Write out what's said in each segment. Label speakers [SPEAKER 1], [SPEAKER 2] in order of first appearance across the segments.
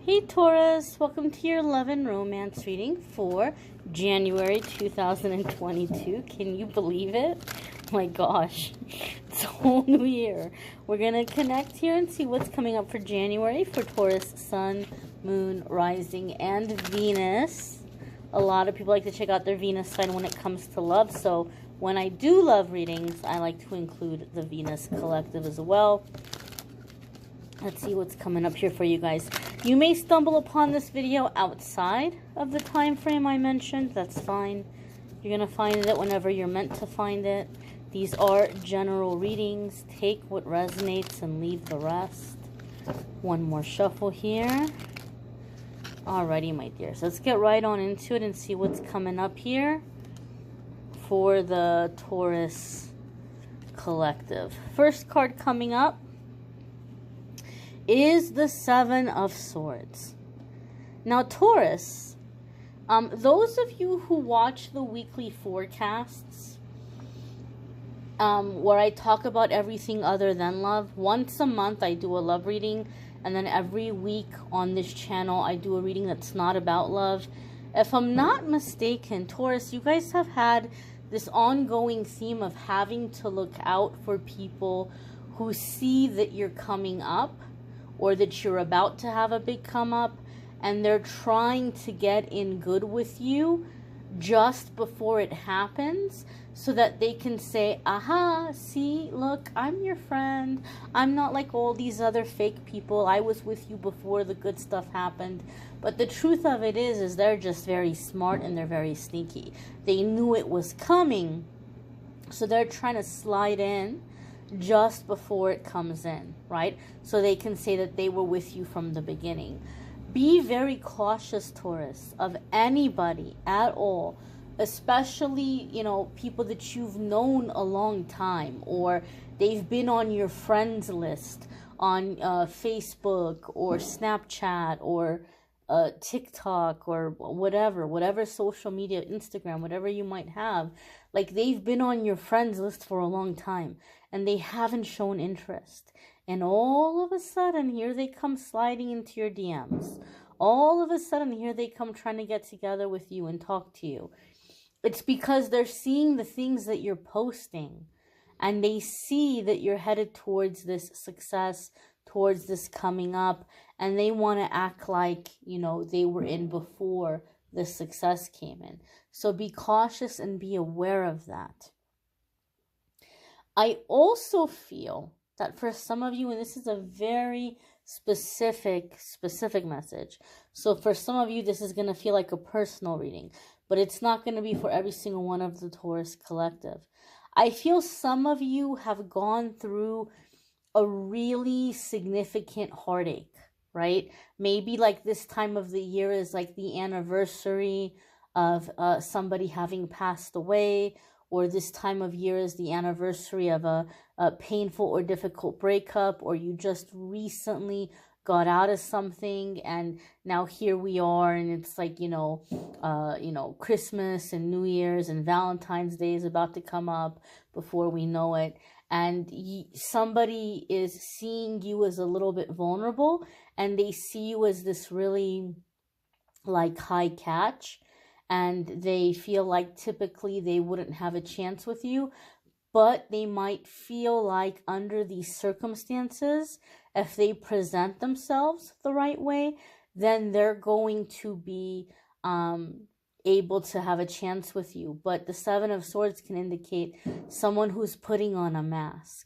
[SPEAKER 1] Hey Taurus, welcome to your love and romance reading for January 2022. Can you believe it? Oh my gosh, it's a whole new year. We're going to connect here and see what's coming up for January for Taurus, Sun, Moon, Rising, and Venus. A lot of people like to check out their Venus sign when it comes to love, so when I do love readings, I like to include the Venus collective as well. Let's see what's coming up here for you guys. You may stumble upon this video outside of the time frame I mentioned. That's fine. You're going to find it whenever you're meant to find it. These are general readings. Take what resonates and leave the rest. One more shuffle here. Alrighty, my dears. Let's get right on into it and see what's coming up here for the Taurus collective. First card coming up is the Seven of Swords. Now, Taurus, those of you who watch the weekly forecasts, where I talk about everything other than love, once a month I do a love reading, and then every week on this channel I do a reading that's not about love. If I'm not mistaken, Taurus, you guys have had this ongoing theme of having to look out for people who see that you're coming up, or that you're about to have a big come up, and they're trying to get in good with you just before it happens so that they can say, aha, see, look, I'm your friend. I'm not like all these other fake people. I was with you before the good stuff happened. But the truth of it is they're just very smart and they're very sneaky. They knew it was coming, so they're trying to slide in just before it comes in, right? So they can say that they were with you from the beginning. Be very cautious, Taurus, of anybody at all, especially, you know, people that you've known a long time, or they've been on your friends list on Facebook or Snapchat or TikTok or whatever social media, Instagram, whatever you might have. Like, they've been on your friends list for a long time and they haven't shown interest, and all of a sudden here they come sliding into your DMs. All of a sudden here they come trying to get together with you and talk to you. It's because they're seeing the things that you're posting, and they see that you're headed towards this success, towards this coming up, and they want to act like, you know, they were in before the success came in. So be cautious and be aware of that. I also feel that for some of you, and this is a very specific message, so for some of you this is going to feel like a personal reading, but it's not going to be for every single one of the Taurus collective. I feel some of you have gone through a really significant heartache, right? Maybe like this time of the year is like the anniversary of somebody having passed away, or this time of year is the anniversary of a painful or difficult breakup, or you just recently got out of something and now here we are, and it's like, you know, Christmas and New Year's and Valentine's Day is about to come up before we know it, and somebody is seeing you as a little bit vulnerable, and they see you as this really like high catch, and they feel like typically they wouldn't have a chance with you, but they might feel like under these circumstances, if they present themselves the right way, then they're going to be able to have a chance with you. But the Seven of Swords can indicate someone who's putting on a mask,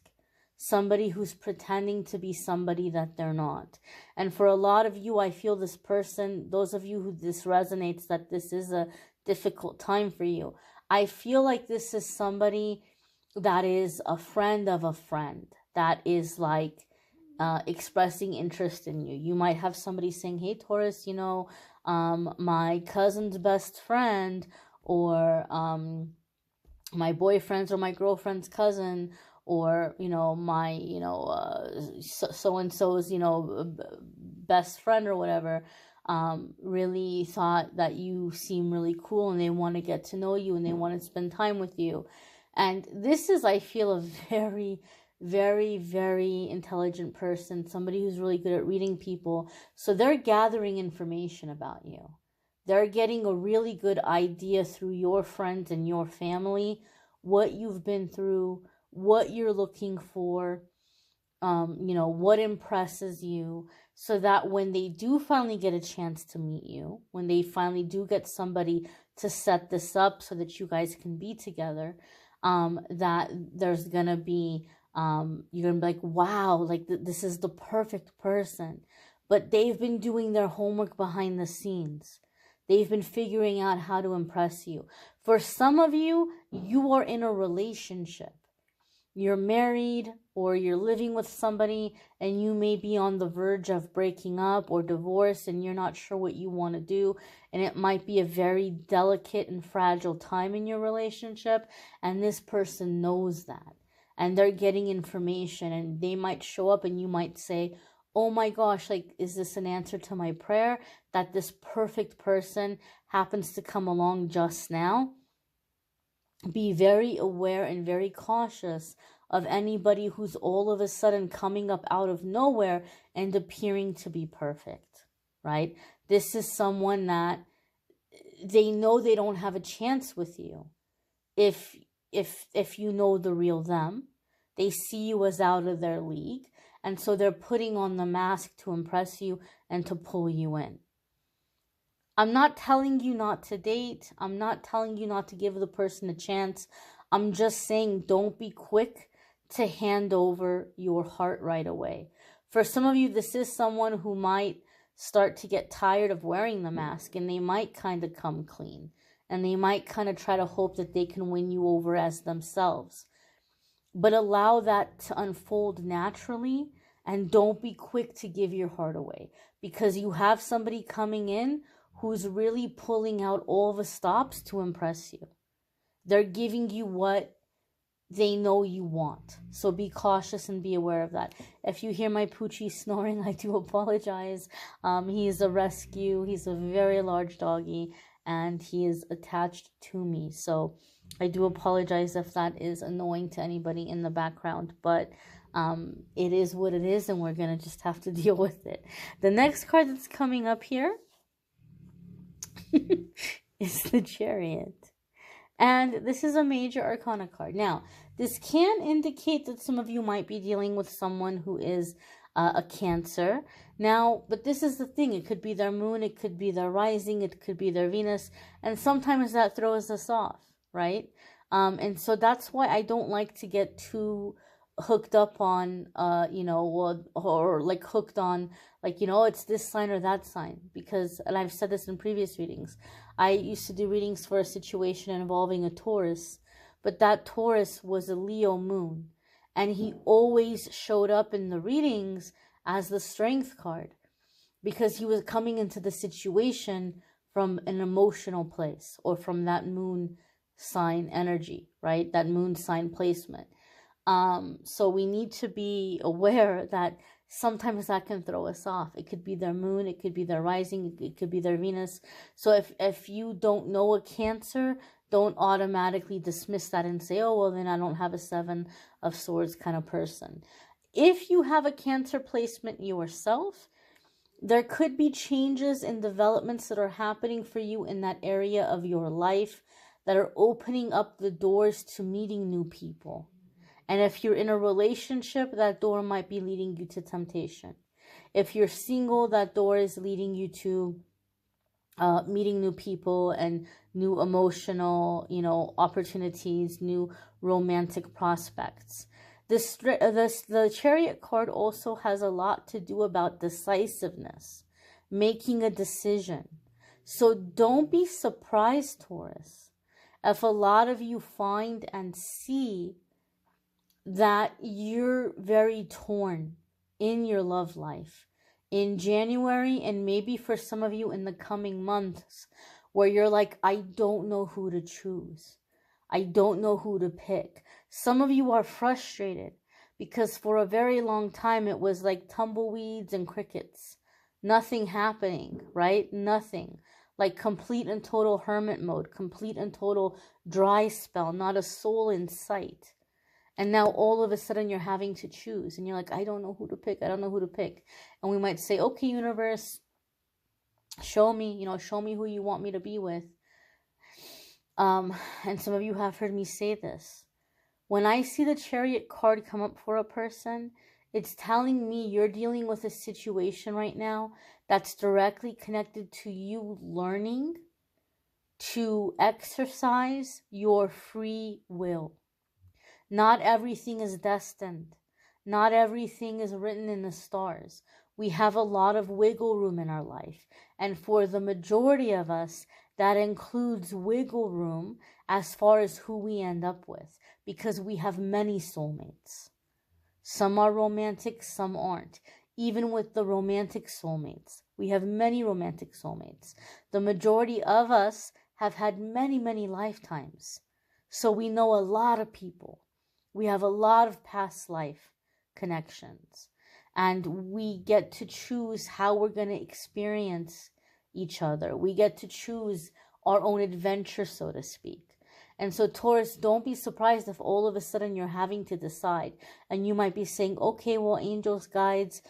[SPEAKER 1] somebody who's pretending to be somebody that they're not. And for a lot of you, I feel this person, those of you who this resonates, that this is a difficult time for you. I feel like this is somebody that is a friend of a friend, that is like expressing interest in you. You might have somebody saying, hey Taurus, you know, my cousin's best friend, or my boyfriend's or my girlfriend's cousin, or, you know, my, you know, so-and-so's, you know, best friend or whatever, really thought that you seem really cool, and they want to get to know you, and they want to spend time with you. And this is, I feel, a very, very, very intelligent person, somebody who's really good at reading people. So they're gathering information about you. They're getting a really good idea through your friends and your family, what you've been through, what you're looking for, what impresses you, so that when they do finally get a chance to meet you, when they finally do get somebody to set this up so that you guys can be together, that there's gonna be, you're gonna be like, wow, like this is the perfect person. But they've been doing their homework behind the scenes. They've been figuring out how to impress you. For some of you, you are in a relationship. You're married or you're living with somebody and you may be on the verge of breaking up or divorce and you're not sure what you want to do. And it might be a very delicate and fragile time in your relationship. And this person knows that. And they're getting information and they might show up and you might say, oh my gosh, like, is this an answer to my prayer that this perfect person happens to come along just now? Be very aware and very cautious of anybody who's all of a sudden coming up out of nowhere and appearing to be perfect, right? This is someone that they know they don't have a chance with you. If you know the real them, they see you as out of their league, and so they're putting on the mask to impress you and to pull you in. I'm not telling you not to date. I'm not telling you not to give the person a chance. I'm just saying don't be quick to hand over your heart right away. For some of you, this is someone who might start to get tired of wearing the mask and they might kind of come clean and they might kind of try to hope that they can win you over as themselves. But allow that to unfold naturally and don't be quick to give your heart away, because you have somebody coming in who's really pulling out all the stops to impress you. They're giving you what they know you want. So be cautious and be aware of that. If you hear my Poochie snoring, I do apologize. He is a rescue. He's a very large doggy and he is attached to me. So I do apologize if that is annoying to anybody in the background, but it is what it is and we're going to just have to deal with it. The next card that's coming up here is the Chariot. And this is a major arcana card. Now, this can indicate that some of you might be dealing with someone who is a Cancer. Now, but this is the thing. It could be their moon. It could be their rising. It could be their Venus. And sometimes that throws us off, right? And so that's why I don't like to get too hooked up on, or like hooked on, like, it's this sign or that sign. Because, and I've said this in previous readings, I used to do readings for a situation involving a Taurus, but that Taurus was a Leo moon. And he always showed up in the readings as the Strength card because he was coming into the situation from an emotional place or from that moon sign energy, right? That moon sign placement. So we need to be aware that sometimes that can throw us off. It could be their moon, it could be their rising, it could be their Venus. So if you don't know a Cancer, don't automatically dismiss that and say, oh, well, then I don't have a Seven of Swords kind of person. If you have a Cancer placement yourself, there could be changes and developments that are happening for you in that area of your life that are opening up the doors to meeting new people. And if you're in a relationship, that door might be leading you to temptation. If you're single, that door is leading you to meeting new people and new emotional, opportunities, new romantic prospects. The Chariot card also has a lot to do about decisiveness, making a decision. So don't be surprised, Taurus, if a lot of you find and see that you're very torn in your love life in January, and maybe for some of you in the coming months, where you're like, I don't know who to choose. I don't know who to pick. Some of you are frustrated because for a very long time it was like tumbleweeds and crickets. Nothing happening, right? Nothing. Like complete and total hermit mode, complete and total dry spell, not a soul in sight. And now all of a sudden you're having to choose. And you're like, I don't know who to pick. I don't know who to pick. And we might say, okay, universe, show me, show me who you want me to be with. And some of you have heard me say this. When I see the Chariot card come up for a person, it's telling me you're dealing with a situation right now that's directly connected to you learning to exercise your free will. Not everything is destined. Not everything is written in the stars. We have a lot of wiggle room in our life. And for the majority of us, that includes wiggle room as far as who we end up with, because we have many soulmates. Some are romantic, some aren't. Even with the romantic soulmates, we have many romantic soulmates. The majority of us have had many, many lifetimes. So we know a lot of people. We have a lot of past life connections. And we get to choose how we're going to experience each other. We get to choose our own adventure, so to speak. And so, Taurus, don't be surprised if all of a sudden you're having to decide. And you might be saying, okay, well, angels, guides,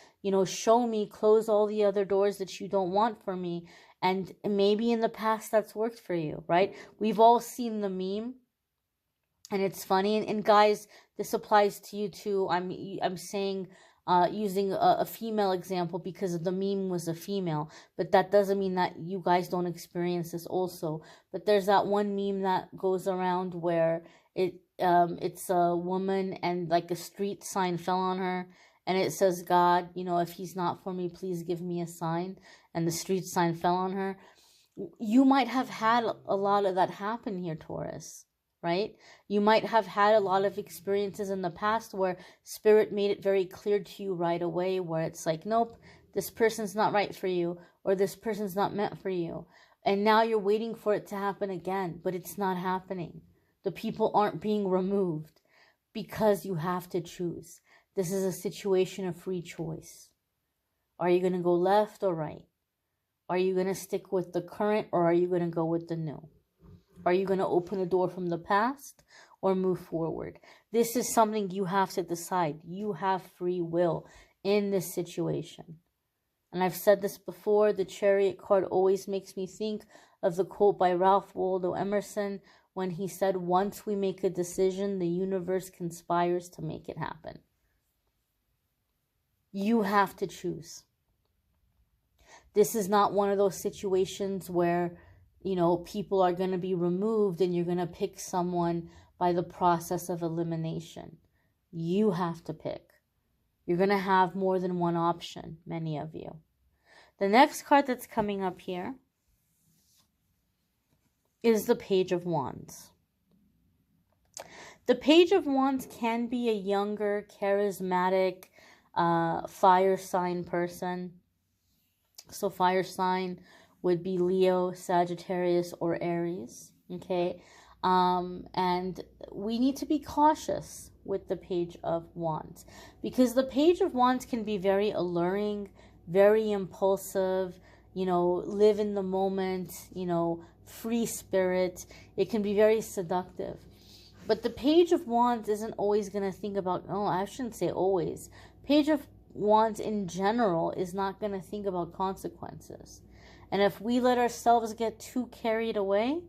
[SPEAKER 1] show me, close all the other doors that you don't want for me. And maybe in the past that's worked for you, right? We've all seen the meme. And it's funny. And guys, this applies to you too. I'm saying using a female example because the meme was a female, but that doesn't mean that you guys don't experience this also. But there's that one meme that goes around where it's a woman and like a street sign fell on her, and it says, God, if he's not for me, please give me a sign. And the street sign fell on her. You might have had a lot of that happen here, Taurus. Right? You might have had a lot of experiences in the past where spirit made it very clear to you right away, where it's like, nope, this person's not right for you, or this person's not meant for you. And now you're waiting for it to happen again, but it's not happening. The people aren't being removed because you have to choose. This is a situation of free choice. Are you going to go left or right? Are you going to stick with the current, or are you going to go with the new? Are you going to open a door from the past or move forward? This is something you have to decide. You have free will in this situation. And I've said this before, the Chariot card always makes me think of the quote by Ralph Waldo Emerson when he said, once we make a decision, the universe conspires to make it happen. You have to choose. This is not one of those situations where people are going to be removed and you're going to pick someone by the process of elimination. You have to pick. You're going to have more than one option, many of you. The next card that's coming up here is the Page of Wands. The Page of Wands can be a younger, charismatic, fire sign person. So fire sign would be Leo, Sagittarius, or Aries, okay? And we need to be cautious with the Page of Wands, because the Page of Wands can be very alluring, very impulsive, live in the moment, free spirit. It can be very seductive. But the Page of Wands isn't always going to think about, I shouldn't say always. Page of Wands in general is not going to think about consequences. And if we let ourselves get too carried away,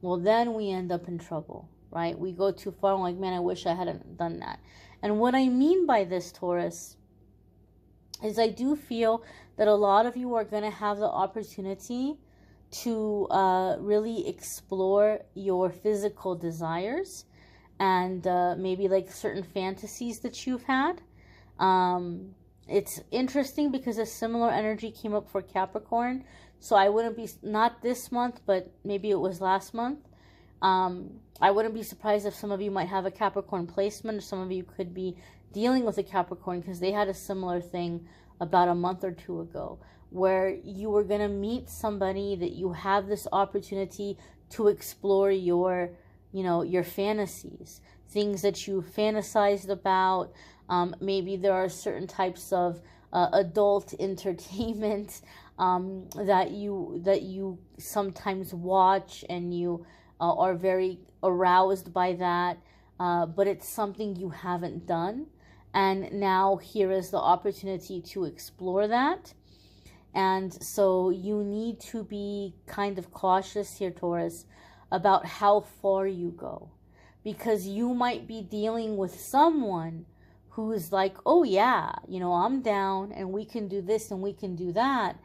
[SPEAKER 1] well, then we end up in trouble, right? We go too far. I'm like, man, I wish I hadn't done that. And what I mean by this, Taurus, is I do feel that a lot of you are going to have the opportunity to really explore your physical desires and maybe like certain fantasies that you've had. It's interesting because a similar energy came up for Capricorn. So I wouldn't be, not this month, but maybe it was last month. I wouldn't be surprised if some of you might have a Capricorn placement, or some of you could be dealing with a Capricorn because they had a similar thing about a month or two ago, where you were going to meet somebody that you have this opportunity to explore your fantasies, things that you fantasized about. Maybe there are certain types of adult entertainment that you sometimes watch, and you are very aroused by that. but it's something you haven't done. And now here is the opportunity to explore that. And so you need to be kind of cautious here, Taurus, about how far you go. Because you might be dealing with someone who's like, oh yeah, I'm down and we can do this and we can do that.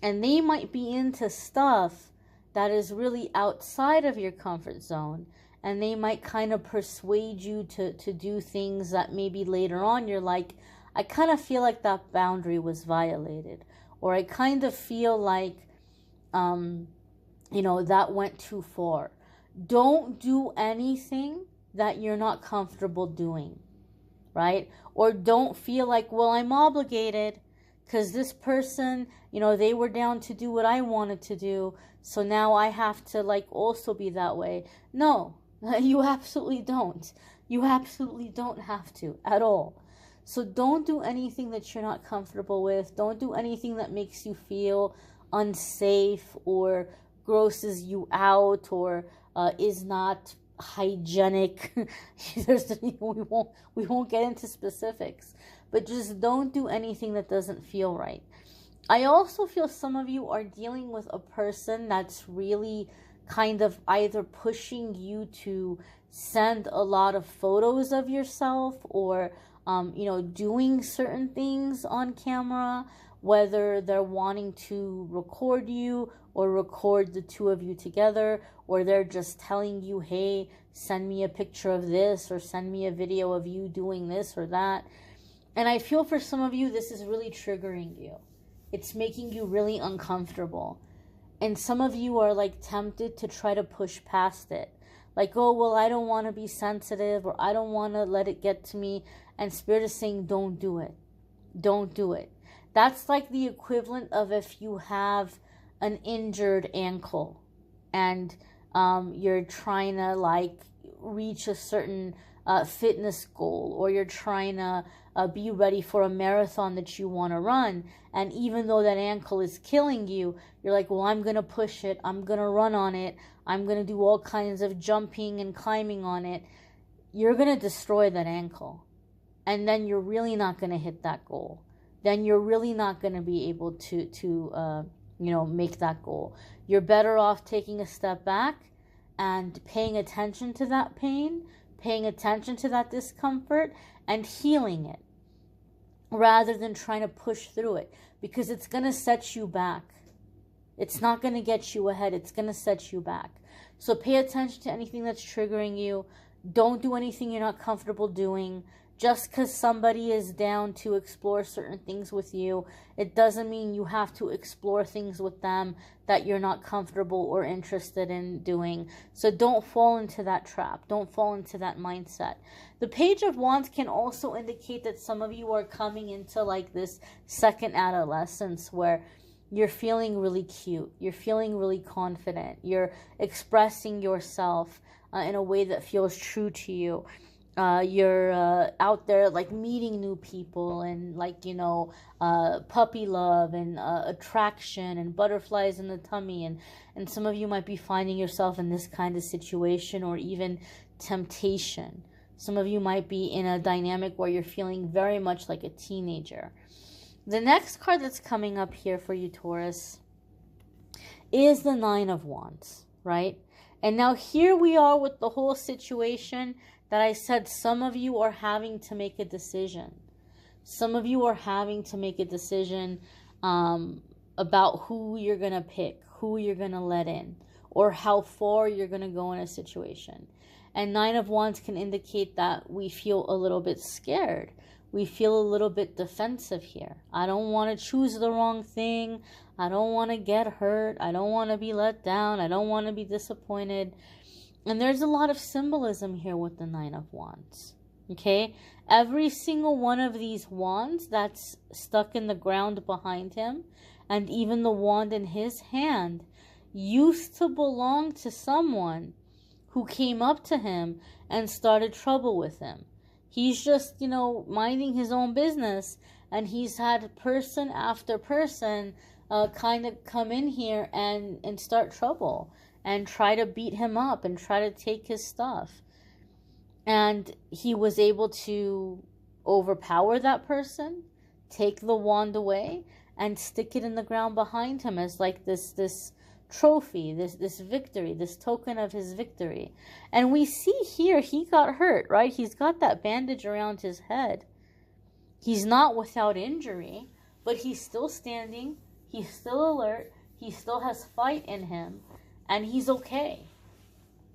[SPEAKER 1] And they might be into stuff that is really outside of your comfort zone. And they might kind of persuade you to do things that maybe later on you're like, I kind of feel like that boundary was violated. Or I kind of feel like, that went too far. Don't do anything that you're not comfortable doing, right? Or don't feel like, well, I'm obligated because this person, they were down to do what I wanted to do. So now I have to also be that way. No. You absolutely don't. You absolutely don't have to at all. So don't do anything that you're not comfortable with. Don't do anything that makes you feel unsafe or grosses you out or is not hygienic. We won't get into specifics, but just don't do anything that doesn't feel right. I also feel some of you are dealing with a person that's really kind of either pushing you to send a lot of photos of yourself or, doing certain things on camera, whether they're wanting to record you or record the two of you together, or they're just telling you, hey, send me a picture of this or send me a video of you doing this or that. And I feel for some of you, this is really triggering you. It's making you really uncomfortable. And some of you are tempted to try to push past it. Oh, well, I don't want to be sensitive or I don't want to let it get to me. And Spirit is saying, don't do it. Don't do it. That's like the equivalent of if you have an injured ankle and you're trying to reach a certain fitness goal, or you're trying to be ready for a marathon that you want to run. And even though that ankle is killing you, you're like, well, I'm going to push it. I'm going to run on it. I'm going to do all kinds of jumping and climbing on it. You're going to destroy that ankle. And then you're really not going to hit that goal. Then you're really not going to be able to make that goal. You're better off taking a step back and paying attention to that pain, paying attention to that discomfort, and healing it, rather than trying to push through it, because it's going to set you back. It's not going to get you ahead. It's going to set you back. So pay attention to anything that's triggering you. Don't do anything you're not comfortable doing. Just because somebody is down to explore certain things with you, it doesn't mean you have to explore things with them that you're not comfortable or interested in doing. So don't fall into that trap. Don't fall into that mindset. The Page of Wands can also indicate that some of you are coming into this second adolescence where you're feeling really cute. You're feeling really confident. You're expressing yourself in a way that feels true to you. You're out there meeting new people and puppy love and attraction and butterflies in the tummy, and some of you might be finding yourself in this kind of situation, or even temptation. Some of you might be in a dynamic where you're feeling very much like a teenager. The next card that's coming up here for you, Taurus, is the Nine of Wands, right? And now here we are with the whole situation that I said some of you are having to make a decision. Some of you are having to make a decision about who you're going to pick, who you're going to let in, or how far you're going to go in a situation. And Nine of Wands can indicate that we feel a little bit scared. We feel a little bit defensive here. I don't want to choose the wrong thing. I don't want to get hurt. I don't want to be let down. I don't want to be disappointed. And there's a lot of symbolism here with the Nine of Wands. Okay? Every single one of these wands that's stuck in the ground behind him, and even the wand in his hand, used to belong to someone who came up to him and started trouble with him. He's just, minding his own business, and he's had person after person kind of come in here and start trouble and try to beat him up and try to take his stuff. And he was able to overpower that person, take the wand away, and stick it in the ground behind him as like this trophy, this victory, this token of his victory. And we see here he got hurt, right? He's got that bandage around his head. He's not without injury, but he's still standing, he's still alert, he still has fight in him, and he's okay.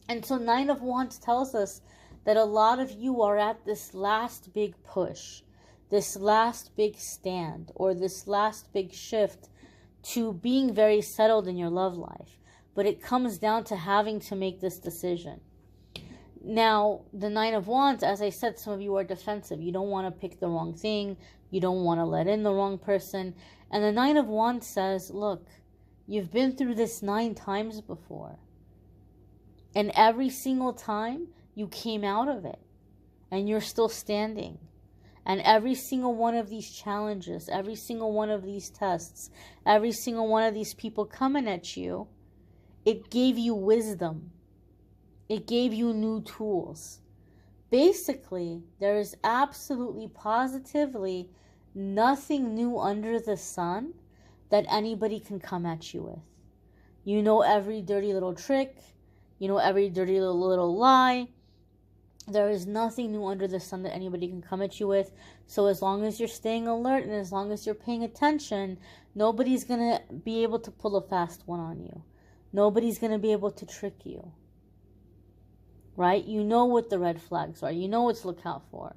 [SPEAKER 1] And so Nine of Wands tells us that a lot of you are at this last big push, this last big stand, or this last big shift to being very settled in your love life. But it comes down to having to make this decision. Now, the Nine of Wands, as I said, some of you are defensive. You don't want to pick the wrong thing. You don't want to let in the wrong person. And the Nine of Wands says, look, you've been through this 9 times before. And every single time, you came out of it. And you're still standing. And every single one of these challenges, every single one of these tests, every single one of these people coming at you, it gave you wisdom. It gave you new tools. Basically, there is absolutely, positively nothing new under the sun that anybody can come at you with. You know every dirty little trick. You know every dirty little lie. There is nothing new under the sun that anybody can come at you with. So as long as you're staying alert and as long as you're paying attention, nobody's going to be able to pull a fast one on you. Nobody's going to be able to trick you. Right? You know what the red flags are. You know what to look out for.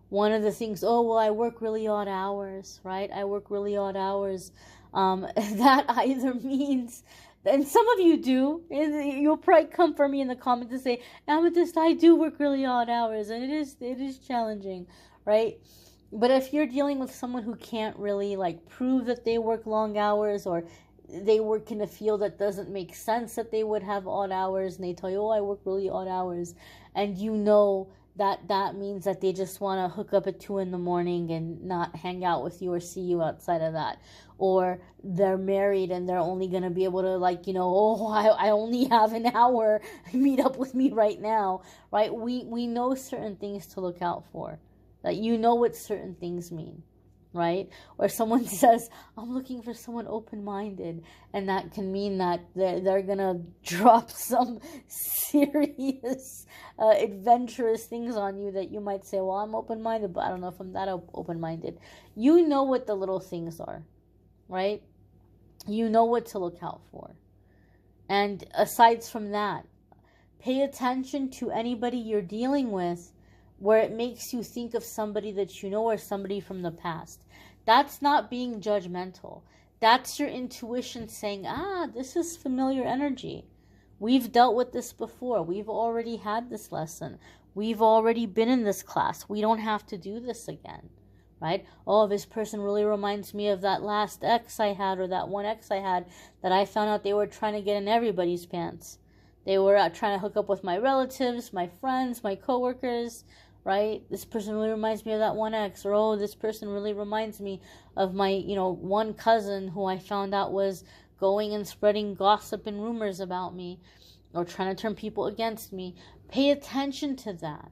[SPEAKER 1] One of the things, oh, well, I work really odd hours, right? I work really odd hours. That either means, and some of you do, you'll probably come for me in the comments and say, Amethyst, I do work really odd hours, and it is challenging, right? But if you're dealing with someone who can't really like prove that they work long hours, or they work in a field that doesn't make sense that they would have odd hours, and they tell you, oh, I work really odd hours, and you know that means that they just want to hook up at 2 a.m. and not hang out with you or see you outside of that. Or they're married and they're only going to be able to, like, you know, oh, I only have an hour, meet up with me right now, right? We know certain things to look out for, that you know what certain things mean. Right? Or someone says, I'm looking for someone open-minded, and that can mean that they're gonna drop some serious adventurous things on you that you might say, well, I'm open-minded, but I don't know if I'm that open-minded. You know what the little things are, right? You know what to look out for. And aside from that, pay attention to anybody you're dealing with where it makes you think of somebody that you know or somebody from the past. That's not being judgmental. That's your intuition saying, this is familiar energy. We've dealt with this before. We've already had this lesson. We've already been in this class. We don't have to do this again, right? Oh, this person really reminds me of that last ex I had, or that one ex I had that I found out they were trying to get in everybody's pants. They were trying to hook up with my relatives, my friends, my coworkers, right? This person really reminds me of that one ex. Or, oh, this person really reminds me of my, one cousin who I found out was going and spreading gossip and rumors about me, or trying to turn people against me. Pay attention to that.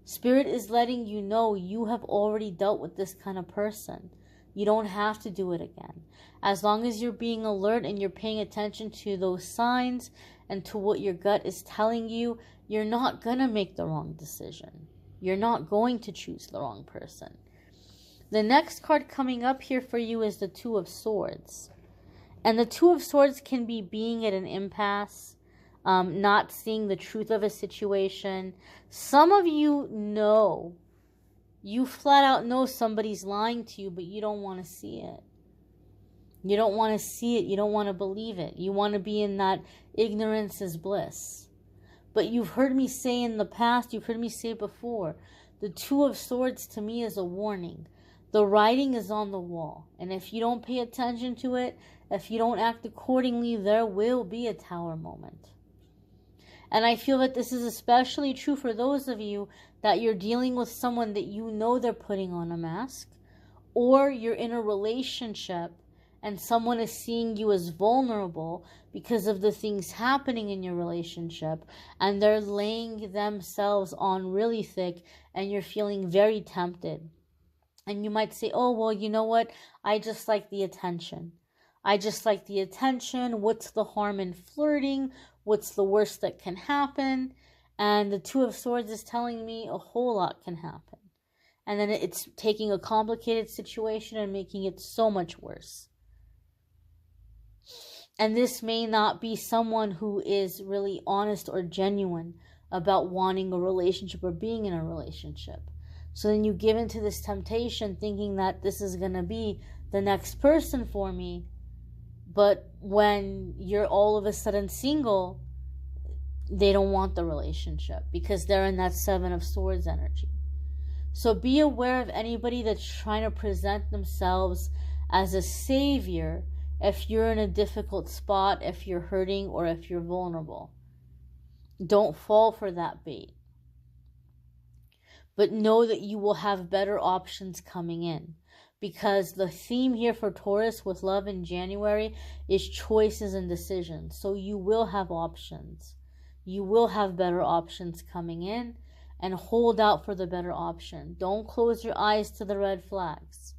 [SPEAKER 1] Spirit is letting you know you have already dealt with this kind of person. You don't have to do it again. As long as you're being alert and you're paying attention to those signs and to what your gut is telling you, you're not going to make the wrong decision. You're not going to choose the wrong person. The next card coming up here for you is the Two of Swords. And the Two of Swords can be being at an impasse, not seeing the truth of a situation. Some of you know, you flat out know somebody's lying to you, but you don't want to see it. You don't want to see it. You don't want to believe it. You want to be in that ignorance is bliss. But you've heard me say in the past, you've heard me say before, the Two of Swords to me is a warning. The writing is on the wall. And if you don't pay attention to it, if you don't act accordingly, there will be a Tower moment. And I feel that this is especially true for those of you that you're dealing with someone that you know they're putting on a mask, or you're in a relationship and someone is seeing you as vulnerable because of the things happening in your relationship, and they're laying themselves on really thick, and you're feeling very tempted. And you might say, oh, well, you know what? I just like the attention. I just like the attention. What's the harm in flirting? What's the worst that can happen? And the Two of Swords is telling me a whole lot can happen. And then it's taking a complicated situation and making it so much worse. And this may not be someone who is really honest or genuine about wanting a relationship or being in a relationship. So then you give into this temptation thinking that this is going to be the next person for me. But when you're all of a sudden single, they don't want the relationship because they're in that Seven of Swords energy. So be aware of anybody that's trying to present themselves as a savior if you're in a difficult spot, if you're hurting, or if you're vulnerable. Don't fall for that bait. But know that you will have better options coming in. Because the theme here for Taurus with love in January is choices and decisions. So you will have options. You will have better options coming in. And hold out for the better option. Don't close your eyes to the red flags.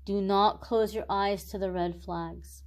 [SPEAKER 1] Do not close your eyes to the red flags.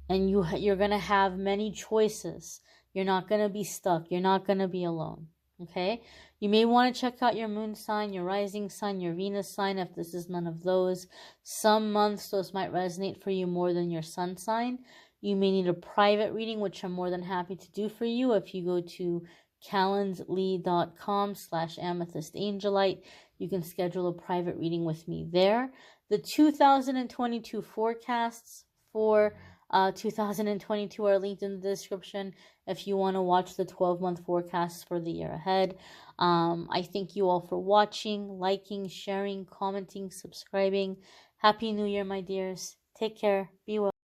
[SPEAKER 1] And you're going to have many choices. You're not going to be stuck. You're not going to be alone. Okay? You may want to check out your moon sign, your rising sign, your Venus sign if this is none of those. Some months those might resonate for you more than your sun sign. You may need a private reading, which I'm more than happy to do for you if you go to calendly.com/amethystangelite. You can schedule a private reading with me there. The 2022 forecasts for 2022 are linked in the description if you want to watch the 12-month forecasts for the year ahead. I thank you all for watching, liking, sharing, commenting, subscribing. Happy New Year, my dears. Take care. Be well.